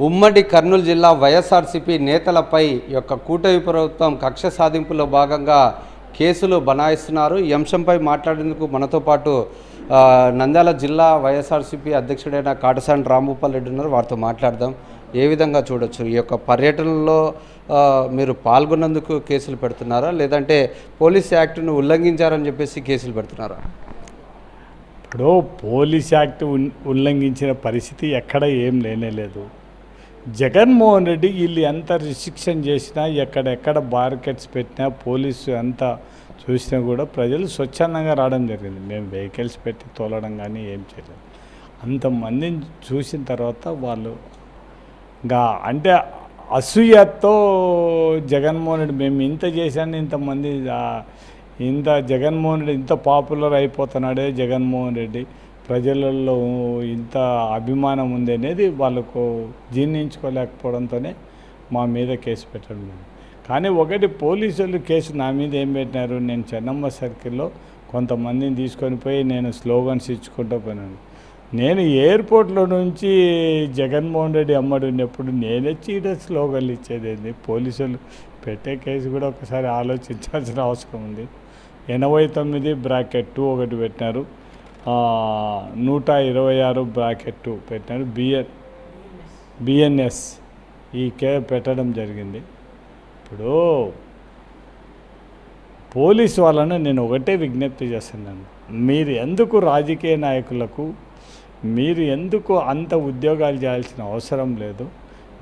ఉమ్మడి కర్నూలు జిల్లా వైఎస్ఆర్సీపీ నేతలపై యొక్క కూటమి ప్రభుత్వం కక్ష సాధింపులో భాగంగా కేసులు బనాయిస్తున్నారు. ఈ అంశంపై మాట్లాడేందుకు మనతో పాటు నంద్యాల జిల్లా వైఎస్ఆర్సీపీ అధ్యక్షుడైన కాటసాని రాంభూపాల్ రెడ్డి ఉన్నారు. వారితో మాట్లాడదాం. ఏ విధంగా చూడొచ్చు ఈ యొక్క పర్యటనలో మీరు పాల్గొన్నందుకు కేసులు పెడుతున్నారా, లేదంటే పోలీస్ యాక్ట్ను ఉల్లంఘించారని చెప్పేసి కేసులు పెడుతున్నారా? ఇప్పుడు పోలీస్ యాక్ట్ ఉల్లంఘించిన పరిస్థితి ఎక్కడ ఏం లేనేలేదు. జగన్మోహన్ రెడ్డి వీళ్ళు ఎంత రిస్ట్రిక్షన్ చేసినా, ఎక్కడెక్కడ బార్కెట్స్ పెట్టినా, పోలీసు ఎంత చూసినా కూడా ప్రజలు స్వచ్ఛందంగా రావడం జరిగింది. మేము వెహికల్స్ పెట్టి తోలడం కానీ ఏం చేయలేదు. అంతమందిని చూసిన తర్వాత వాళ్ళు అంటే అసూయతో జగన్మోహన్ రెడ్డి మేము ఇంత చేశాను, ఇంతమంది ఇంత జగన్మోహన్ రెడ్డి ఇంత పాపులర్ అయిపోతున్నాడే జగన్మోహన్ రెడ్డి, ప్రజలలో ఇంత అభిమానం ఉంది అనేది వాళ్ళకు జీర్ణించుకోలేకపోవడంతోనే మా మీద కేసు పెట్టడం. కానీ ఒకటి పోలీసులు కేసు నా మీద ఏం పెట్టినారు, నేను చెన్నమ్మ సర్కిల్లో కొంతమందిని తీసుకొని పోయి నేను స్లోగన్స్ ఇచ్చుకుంటూ పోయినాను. నేను ఎయిర్పోర్ట్లో నుంచి జగన్మోహన్ రెడ్డి అమ్మడు ఉన్నప్పుడు నేనే చీడ స్లోగన్లు ఇచ్చేది. పోలీసులు పెట్టే కేసు కూడా ఒకసారి ఆలోచించాల్సిన అవసరం ఉంది. 89/2 ఒకటి పెట్టినారు, 126/2 పెట్టినారు, బిఎన్ఎస్ ఈ పెట్టడం జరిగింది. ఇప్పుడు పోలీసు వాళ్ళను నేను ఒకటే విజ్ఞప్తి చేస్తున్నాను, మీరు ఎందుకు రాజకీయ నాయకులకు మీరు ఎందుకు అంత ఉద్యోగాలు చేయాల్సిన అవసరం లేదు.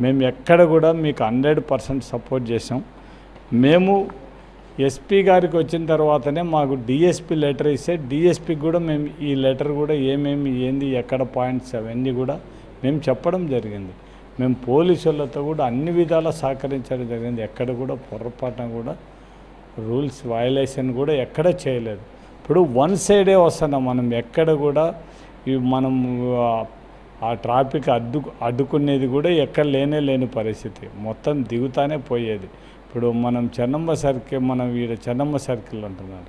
మేము ఎక్కడ కూడా మీకు 100% సపోర్ట్ చేసాం. మేము ఎస్పీ గారికి వచ్చిన తర్వాతనే మాకు డిఎస్పీ లెటర్ ఇస్తే డిఎస్పీకి కూడా మేము ఈ లెటర్ కూడా ఏంది ఎక్కడ పాయింట్స్ అవన్నీ కూడా మేము చెప్పడం జరిగింది. మేము పోలీసులతో కూడా అన్ని విధాలా సహకరించడం జరిగింది. ఎక్కడ కూడా పొరపాటున కూడా రూల్స్ వయలేషన్ కూడా ఎక్కడ చేయలేదు. ఇప్పుడు వన్ సైడే వస్తున్నాం మనం, ఎక్కడ కూడా మనం ఆ ట్రాఫిక్ అడ్డుకునేది కూడా ఎక్కడ లేని పరిస్థితి, మొత్తం దిగుతానే పోయేది. ఇప్పుడు మనం చెన్నమ్మ సర్కిల్ అంటున్నారు,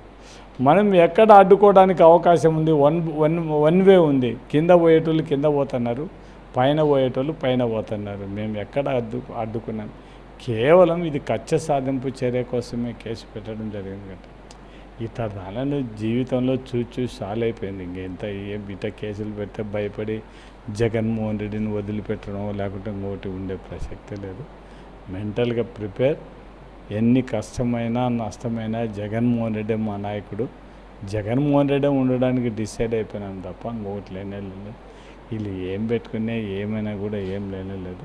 మనం ఎక్కడ అడ్డుకోవడానికి అవకాశం ఉంది? వన్ వే ఉంది. కింద పోయేటోళ్ళు కింద పోతున్నారు, పైన పోయేటోళ్ళు పైన పోతున్నారు. మేము ఎక్కడ అడ్డుకున్నాం? కేవలం ఇది కక్ష సాధింపు చర్య కోసమే కేసు పెట్టడం జరిగింది కదా. ఇతరులను జీవితంలో చూసి సాలైపోయింది. ఇంకెంత ఇట కేసులు పెడితే భయపడి జగన్మోహన్ రెడ్డిని వదిలిపెట్టడం లేకుంటే ఇంకోటి ఉండే ప్రసక్తే లేదు. మెంటల్గా ప్రిపేర్, ఎన్ని కష్టమైనా నష్టమైనా జగన్మోహన్ రెడ్డి మా నాయకుడు, జగన్మోహన్ రెడ్డి ఉండడానికి డిసైడ్ అయిపోయినాను తప్ప ఇంకోటి లేదు. వీళ్ళు ఏం పెట్టుకునే ఏమైనా కూడా ఏం లేదు.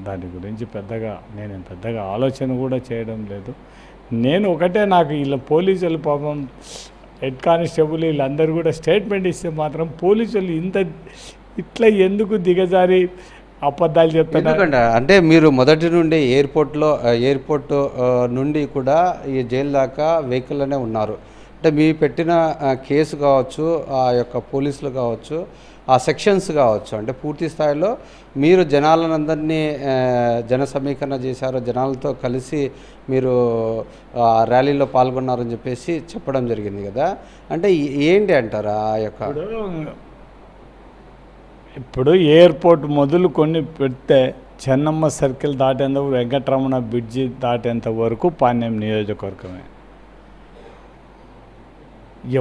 దాని గురించి నేను పెద్దగా ఆలోచన కూడా చేయడం లేదు. నేను ఒకటే, నాకు వీళ్ళ పోలీసులు పాపం హెడ్ కానిస్టేబుల్ వీళ్ళందరూ కూడా స్టేట్మెంట్ ఇస్తే మాత్రం పోలీసులు ఇట్లా ఎందుకు దిగజారి అబద్ధాలు చెప్తున్నారు? అంటే మీరు మొదటి నుండి ఎయిర్పోర్ట్ నుండి కూడా ఈ జైలు దాకా వెహికల్లోనే ఉన్నారు. అంటే మీ పెట్టిన కేసు కావచ్చు, ఆ యొక్క పోలీసులు కావచ్చు, ఆ సెక్షన్స్ కావచ్చు, అంటే పూర్తి స్థాయిలో మీరు జనాలందరినీ జన సమీకరణ చేశారు, జనాలతో కలిసి మీరు ర్యాలీలో పాల్గొన్నారని చెప్పేసి చెప్పడం జరిగింది కదా. అంటే ఏంటి అంటారా ఆ యొక్క? ఇప్పుడు ఎయిర్పోర్ట్ మొదలుకొని పెడితే చెన్నమ్మ సర్కిల్ దాటేంత వెంకటరమణ బ్రిడ్జి దాటేంత వరకు పాణ్యం నియోజకవర్గమే.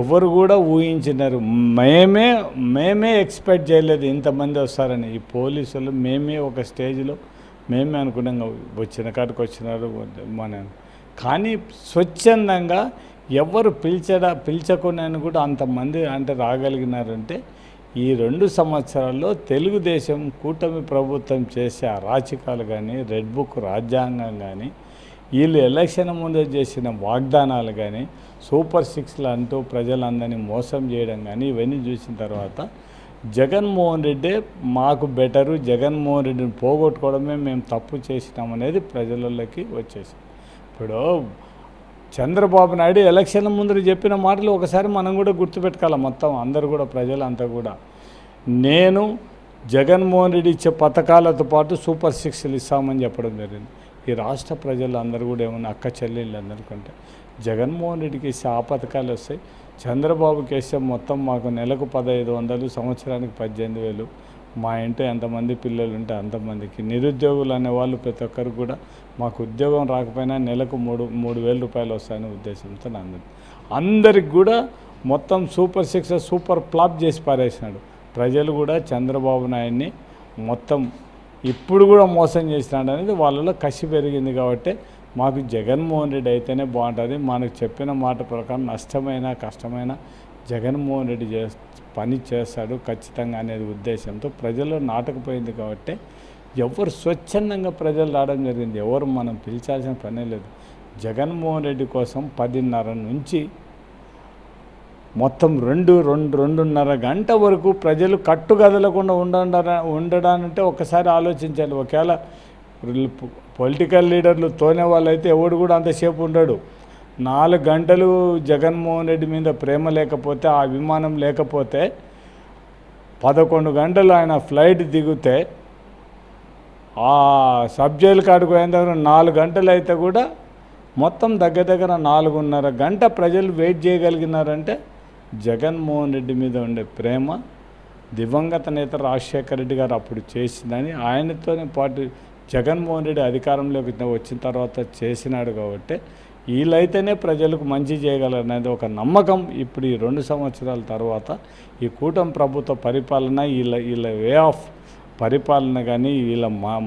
ఎవరు కూడా ఊహించినారు, మేమే ఎక్స్పెక్ట్ చేయలేదు ఇంతమంది వస్తారని. ఈ పోలీసులు మేమే ఒక స్టేజ్లో మేమే అనుకున్నాం వచ్చిన కాడికి వచ్చినారు కానీ స్వచ్ఛందంగా ఎవరు పిలిచకుండా కూడా అంతమంది అంటే రాగలిగినారంటే ఈ 2 సంవత్సరాల్లో తెలుగుదేశం కూటమి ప్రభుత్వం చేసే అరాచకాలు కానీ, రెడ్ బుక్ రాజ్యాంగం కానీ, వీళ్ళు ఎలక్షన్ ముందు చేసిన వాగ్దానాలు కానీ, సూపర్ 6లు అంటూ ప్రజలందరినీ మోసం చేయడం కానీ, ఇవన్నీ చూసిన తర్వాత జగన్మోహన్ రెడ్డి మాకు బెటరు, జగన్మోహన్ రెడ్డిని పోగొట్టుకోవడమే మేము తప్పు చేసినామనేది ప్రజలలోకి వచ్చేసి. ఇప్పుడు చంద్రబాబు నాయుడు ఎలక్షన్ల ముందు చెప్పిన మాటలు ఒకసారి మనం కూడా గుర్తుపెట్టుకోవాలి. మొత్తం అందరూ కూడా ప్రజలంతా కూడా, నేను జగన్మోహన్ రెడ్డి ఇచ్చే పథకాలతో పాటు సూపర్ 6లు ఇస్తామని చెప్పడం జరిగింది. ఈ రాష్ట్ర ప్రజలు అందరూ కూడా ఏమన్నా అక్క చెల్లెళ్ళు అందరికంటే జగన్మోహన్ రెడ్డికి ఇస్తే ఆ పథకాలు వస్తాయి, చంద్రబాబుకి వేస్తే మొత్తం మాకు నెలకు 1500, సంవత్సరానికి 18,000 మా ఇంట్లో ఎంతమంది పిల్లలు ఉంటే అంతమందికి, నిరుద్యోగులు అనేవాళ్ళు ప్రతి ఒక్కరికి కూడా మాకు ఉద్యోగం రాకపోయినా నెలకు 3,000 రూపాయలు వస్తాయనే ఉద్దేశంతో అందరికి కూడా మొత్తం సూపర్ 6 సూపర్ ఫ్లాప్ చేసి పారేసినాడు. ప్రజలు కూడా చంద్రబాబు నాయుడిని మొత్తం ఇప్పుడు కూడా మోసం చేసినాడు అనేది వాళ్ళలో కసి పెరిగింది. కాబట్టి మాకు జగన్మోహన్ రెడ్డి అయితేనే బాగుంటుంది, మనకు చెప్పిన మాట ప్రకారం నష్టమైనా కష్టమైనా జగన్మోహన్ రెడ్డి పని చేస్తాడు ఖచ్చితంగా అనేది ఉద్దేశంతో ప్రజల్లో నాటకపోయింది. కాబట్టి ఎవరు స్వచ్ఛందంగా ప్రజలు రావడం జరిగింది, ఎవరు మనం పిలిచాల్సిన పనే లేదు. జగన్మోహన్ రెడ్డి కోసం 10:30 నుంచి మొత్తం 2.5 గంట వరకు ప్రజలు కట్టుకదలకుండా ఉండడానంటే ఒకసారి ఆలోచించాలి. ఒకవేళ పొలిటికల్ లీడర్లు తోనే వాళ్ళైతే ఎవడు కూడా అంతసేపు ఉండడు. 4 గంటలు జగన్మోహన్ రెడ్డి మీద ప్రేమ లేకపోతే, ఆ అభిమానం లేకపోతే 11 గంటలు ఆయన ఫ్లైట్ దిగితే ఆ సబ్ జైలు కాడికి పోయిన దగ్గర 4 గంటలు అయితే కూడా మొత్తం దగ్గర 4.5 గంట ప్రజలు వెయిట్ చేయగలిగినారంటే జగన్మోహన్ రెడ్డి మీద ఉండే ప్రేమ దివంగత నేత రాజశేఖర రెడ్డి గారు అప్పుడు చేసిందని, ఆయనతోనే పాటు జగన్మోహన్ రెడ్డి అధికారంలోకి వచ్చిన తర్వాత చేసినాడు. కాబట్టి వీళ్ళైతేనే ప్రజలకు మంచి చేయగలరనేది ఒక నమ్మకం ఇప్పుడు ఈ 2 సంవత్సరాల తర్వాత ఈ కూటమి ప్రభుత్వ పరిపాలన, వీళ్ళ వే ఆఫ్ పరిపాలన కానీ, వీళ్ళ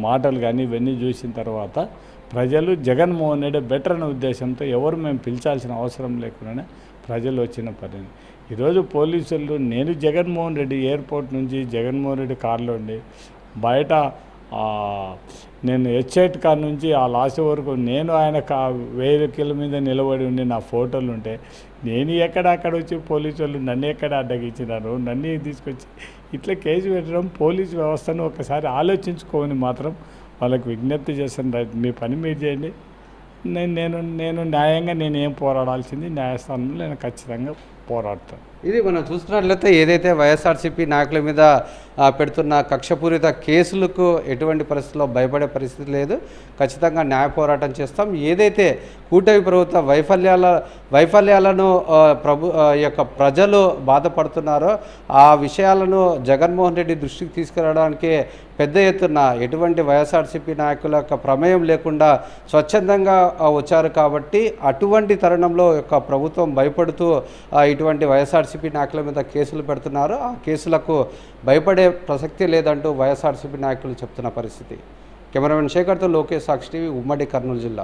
మాటలు కానీ ఇవన్నీ చూసిన తర్వాత ప్రజలు జగన్మోహన్ రెడ్డి బెటర్ అనే ఉద్దేశంతో ఎవరు మేము పిలిచాల్సిన అవసరం లేకుండానే ప్రజలు వచ్చిన పని. ఈరోజు పోలీసులు, నేను జగన్మోహన్ రెడ్డి ఎయిర్పోర్ట్ నుంచి జగన్మోహన్ రెడ్డి కారులో ఉండి బయట నేను హెచ్ఐట్ కార్ నుంచి ఆ లాస్ట్ వరకు నేను ఆయన వెహికల్ మీద నిలబడి ఉండి నా ఫోటోలు ఉంటే నేను అక్కడ వచ్చి పోలీసు వాళ్ళు నన్ను ఎక్కడ అడ్డగించినారు, నన్ను తీసుకొచ్చి ఇట్లా కేసు పెట్టడం పోలీసు వ్యవస్థను ఒకసారి ఆలోచించుకోమని మాత్రం వాళ్ళకి విజ్ఞప్తి చేస్తాను. మీ పని మీరు చేయండి. నేను న్యాయంగా ఏం పోరాడాల్సింది న్యాయస్థానంలో నేను ఖచ్చితంగా పోరాడతాను. ఇది మనం చూస్తున్నట్లయితే ఏదైతే వైఎస్ఆర్సీపీ నాయకుల మీద పెడుతున్న కక్షపూరిత కేసులకు ఎటువంటి పరిస్థితుల్లో భయపడే పరిస్థితి లేదు. ఖచ్చితంగా న్యాయ పోరాటం చేస్తాం. ఏదైతే కూటమి ప్రభుత్వ వైఫల్యాలను యొక్క ప్రజలు బాధపడుతున్నారో ఆ విషయాలను జగన్మోహన్ రెడ్డి దృష్టికి తీసుకురావడానికి పెద్ద ఎత్తున ఎటువంటి వైఎస్ఆర్సీపీ నాయకుల యొక్క ప్రమేయం లేకుండా స్వచ్ఛందంగా వచ్చారు. కాబట్టి అటువంటి తరుణంలో యొక్క ప్రభుత్వం భయపడుతూ ఇటువంటి వైఎస్ఆర్సీపీ నాయకుల మీద కేసులు పెడుతున్నారు. ఆ కేసులకు భయపడే ప్రసక్తి లేదంటూ వైఎస్ఆర్సీపీ నాయకులు చెప్తున్న పరిస్థితి. కెమెరామెన్ శేఖర్తో లోకేష్, సాక్షి టీవీ, ఉమ్మడి కర్నూలు జిల్లా.